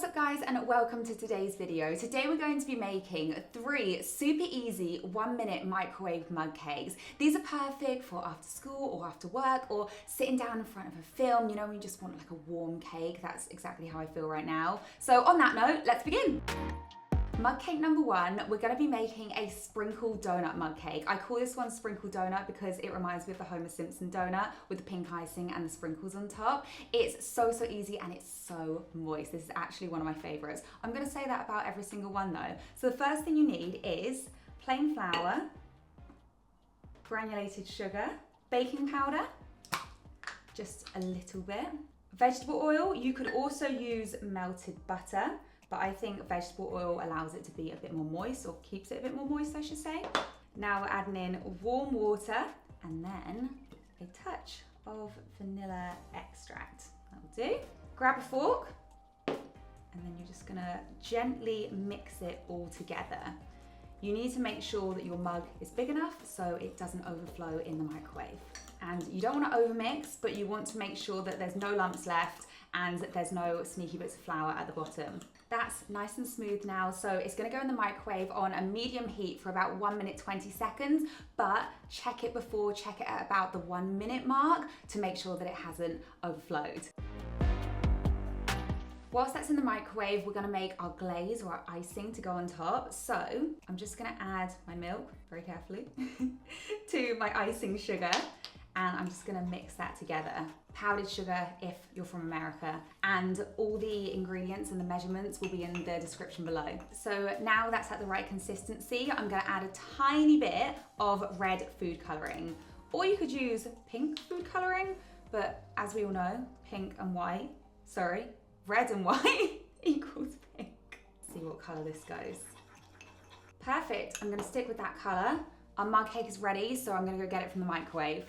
What's up guys, and welcome to today's video. Today we're going to be making 3 super easy 1-minute microwave mug cakes. These are perfect for after school or after work or sitting down in front of a film, you know, when you just want like a warm cake. That's exactly how I feel right now. So on that note, let's begin. Mug cake number 1, we're going to be making a sprinkle donut mug cake. I call this one sprinkle donut because it reminds me of the Homer Simpson donut with the pink icing and the sprinkles on top. It's so easy and it's so moist. This is actually one of my favorites. I'm going to say that about every single one though. So the first thing you need is plain flour, granulated sugar, baking powder, just a little bit, vegetable oil. You could also use melted butter, but I think vegetable oil allows it to be a bit more moist, or keeps it a bit more moist, I should say. Now we're adding in warm water and then a touch of vanilla extract. That'll do. Grab a fork and then you're just gonna gently mix it all together. You need to make sure that your mug is big enough so it doesn't overflow in the microwave. And you don't want to overmix, but you want to make sure that there's no lumps left and there's no sneaky bits of flour at the bottom. That's nice and smooth now, so it's going to go in the microwave on a medium heat for about 1 minute 20 seconds, but check it before, check it at about the 1 minute mark to make sure that it hasn't overflowed. Whilst that's in the microwave, we're gonna make our glaze or our icing to go on top. So I'm just gonna add my milk, very carefully, to my icing sugar, and I'm just gonna mix that together. Powdered sugar if you're from America, and all the ingredients and the measurements will be in the description below. So now that's at the right consistency, I'm gonna add a tiny bit of red food coloring. Or you could use pink food coloring, but as we all know, red and white equals pink. Let's see what color this goes. Perfect, I'm gonna stick with that color. Our mug cake is ready, so I'm gonna go get it from the microwave.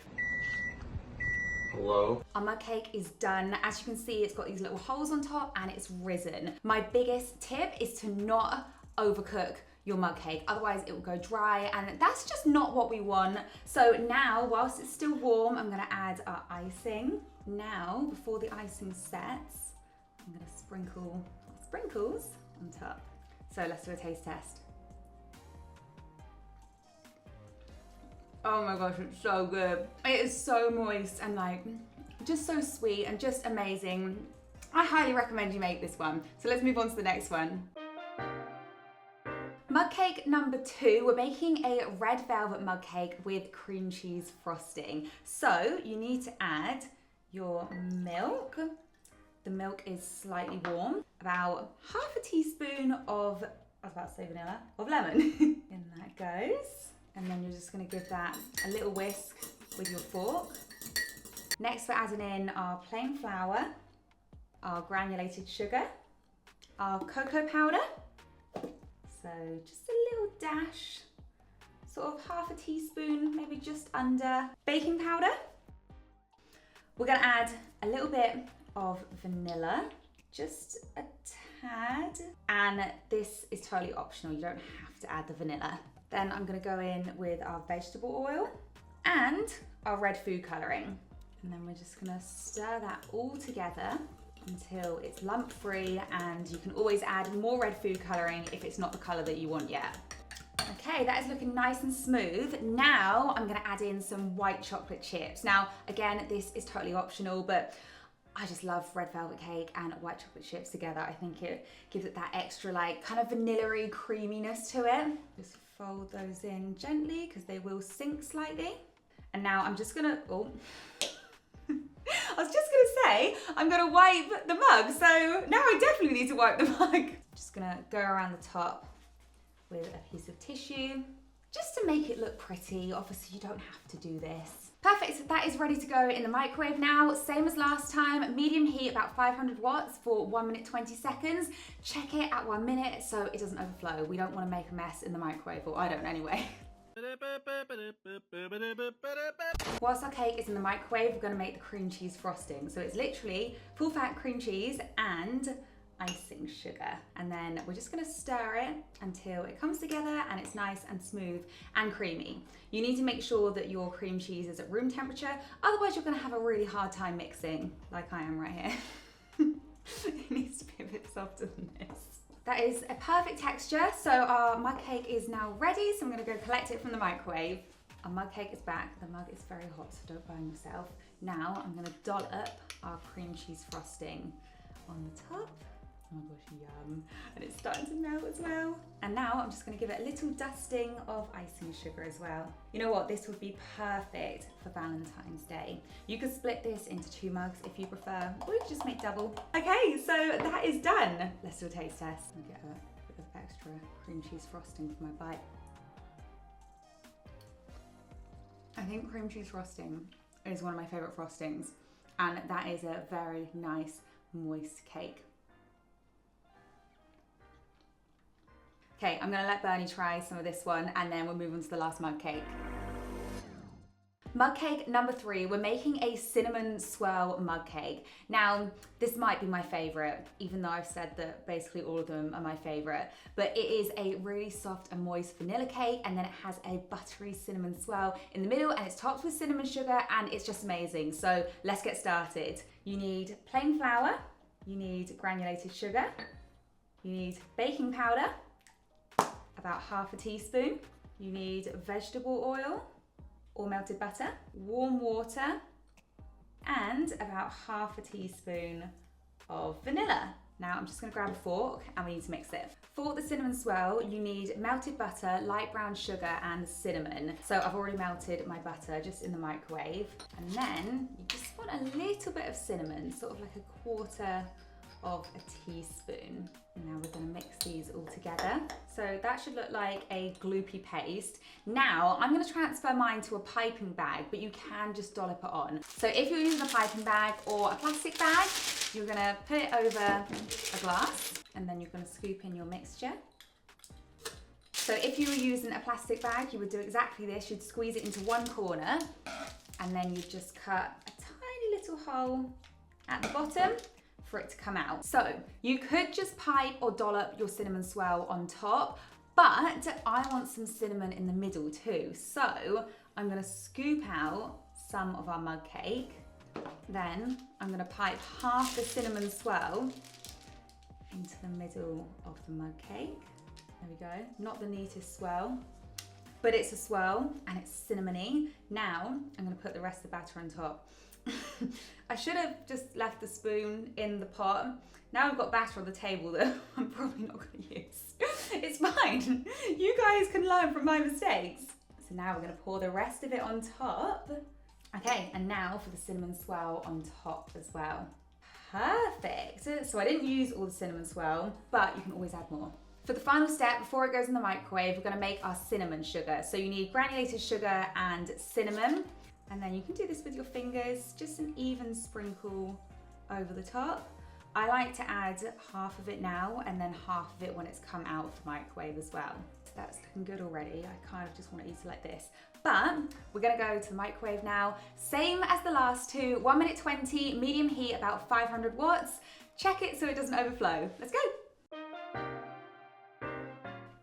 Hello? Our mug cake is done. As you can see, it's got these little holes on top and it's risen. My biggest tip is to not overcook your mug cake, otherwise it will go dry, and that's just not what we want. So now, whilst it's still warm, I'm gonna add our icing. Now, before the icing sets, I'm gonna sprinkle sprinkles on top. So let's do a taste test. Oh my gosh, it's so good. It is so moist and like, just so sweet and just amazing. I highly recommend you make this one. So let's move on to the next one. Mug cake number 2, we're making a red velvet mug cake with cream cheese frosting. So you need to add your milk. The milk is slightly warm, about half a teaspoon of, I was about to say vanilla, of lemon. In that goes. And then you're just gonna give that a little whisk with your fork. Next we're adding in our plain flour, our granulated sugar, our cocoa powder. So just a little dash, sort of half a teaspoon, maybe just under. Baking powder. We're gonna add a little bit of vanilla, just a tad. And this is totally optional, you don't have to add the vanilla. Then I'm gonna go in with our vegetable oil and our red food coloring. And then we're just gonna stir that all together until it's lump free, and you can always add more red food coloring if it's not the color that you want yet. Okay, that is looking nice and smooth. Now I'm gonna add in some white chocolate chips. Now, again, this is totally optional, but I just love red velvet cake and white chocolate chips together. I think it gives it that extra like kind of vanilla-y creaminess to it. Just fold those in gently because they will sink slightly. And now I'm just gonna, I was just gonna say, I'm gonna wipe the mug. So now I definitely need to wipe the mug. Just gonna go around the top with a piece of tissue, just to make it look pretty. Obviously you don't have to do this. Perfect, so that is ready to go in the microwave now. Same as last time, medium heat, about 500 watts for 1 minute 20 seconds. Check it at 1 minute so it doesn't overflow. We don't want to make a mess in the microwave, or I don't anyway. Whilst our cake is in the microwave, we're gonna make the cream cheese frosting. So it's literally full fat cream cheese and icing sugar, and then we're just gonna stir it until it comes together and it's nice and smooth and creamy. You need to make sure that your cream cheese is at room temperature, otherwise you're gonna have a really hard time mixing, like I am right here. It needs to be a bit softer than this. That is a perfect texture. So our mug cake is now ready. So I'm gonna go collect it from the microwave. Our mug cake is back. The mug is very hot, so don't burn yourself. Now I'm gonna dollop our cream cheese frosting on the top. Oh my gosh, yum. And it's starting to melt as well. And now I'm just gonna give it a little dusting of icing sugar as well. You know what, this would be perfect for Valentine's Day. You could split this into 2 mugs if you prefer, or you could just make double. Okay, so that is done. Let's do a taste test. I'll get a bit of extra cream cheese frosting for my bite. I think cream cheese frosting is one of my favorite frostings, and that is a very nice, moist cake. Okay, I'm gonna let Bernie try some of this one and then we'll move on to the last mug cake. Mug cake number 3, we're making a cinnamon swirl mug cake. Now, this might be my favorite, even though I've said that basically all of them are my favorite, but it is a really soft and moist vanilla cake, and then it has a buttery cinnamon swirl in the middle, and it's topped with cinnamon sugar, and it's just amazing. So let's get started. You need plain flour, you need granulated sugar, you need baking powder, about half a teaspoon. You need vegetable oil or melted butter, warm water, and about half a teaspoon of vanilla. Now I'm just gonna grab a fork and we need to mix it. For the cinnamon swirl, you need melted butter, light brown sugar, and cinnamon. So I've already melted my butter just in the microwave. And then you just want a little bit of cinnamon, sort of like a quarter of a teaspoon. Now we're going to mix these all together. So that should look like a gloopy paste. Now I'm going to transfer mine to a piping bag, but you can just dollop it on. So if you're using a piping bag or a plastic bag, you're going to put it over a glass and then you're going to scoop in your mixture. So if you were using a plastic bag, you would do exactly this. You'd squeeze it into one corner and then you'd just cut a tiny little hole at the bottom for it to come out. So you could just pipe or dollop your cinnamon swirl on top, but I want some cinnamon in the middle too. So I'm gonna scoop out some of our mug cake. Then I'm gonna pipe half the cinnamon swirl into the middle of the mug cake. There we go. Not the neatest swirl, but it's a swirl and it's cinnamony. Now I'm gonna put the rest of the batter on top. I should have just left the spoon in the pot. Now I've got batter on the table that I'm probably not going to use. It's fine. You guys can learn from my mistakes. So now we're going to pour the rest of it on top. Okay, and now for the cinnamon swirl on top as well. Perfect. So I didn't use all the cinnamon swirl, but you can always add more. For the final step, before it goes in the microwave, we're going to make our cinnamon sugar. So you need granulated sugar and cinnamon. And then you can do this with your fingers, just an even sprinkle over the top. I like to add half of it now and then half of it when it's come out of the microwave as well. So that's looking good already. I kind of just want to eat it like this. But we're gonna go to the microwave now. Same as the last 2, 1 minute 20, medium heat, about 500 watts. Check it so it doesn't overflow. Let's go.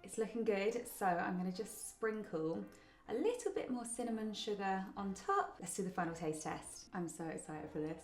It's looking good, so I'm gonna just sprinkle a little bit more cinnamon sugar on top. Let's do the final taste test. I'm so excited for this.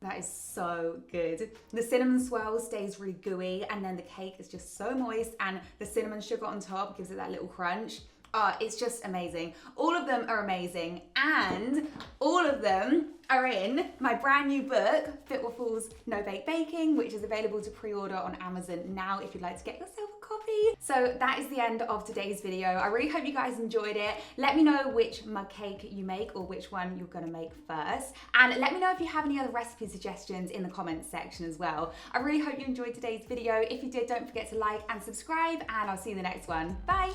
That is so good. The cinnamon swirl stays really gooey and then the cake is just so moist and the cinnamon sugar on top gives it that little crunch. Oh, it's just amazing. All of them are amazing and all of them are in my brand new book, Fitwaffle's No Bake Baking, which is available to pre-order on Amazon now if you'd like to get yourself a copy. So that is the end of today's video. I really hope you guys enjoyed it. Let me know which mug cake you make or which one you're gonna make first. And let me know if you have any other recipe suggestions in the comments section as well. I really hope you enjoyed today's video. If you did, don't forget to like and subscribe and I'll see you in the next one. Bye.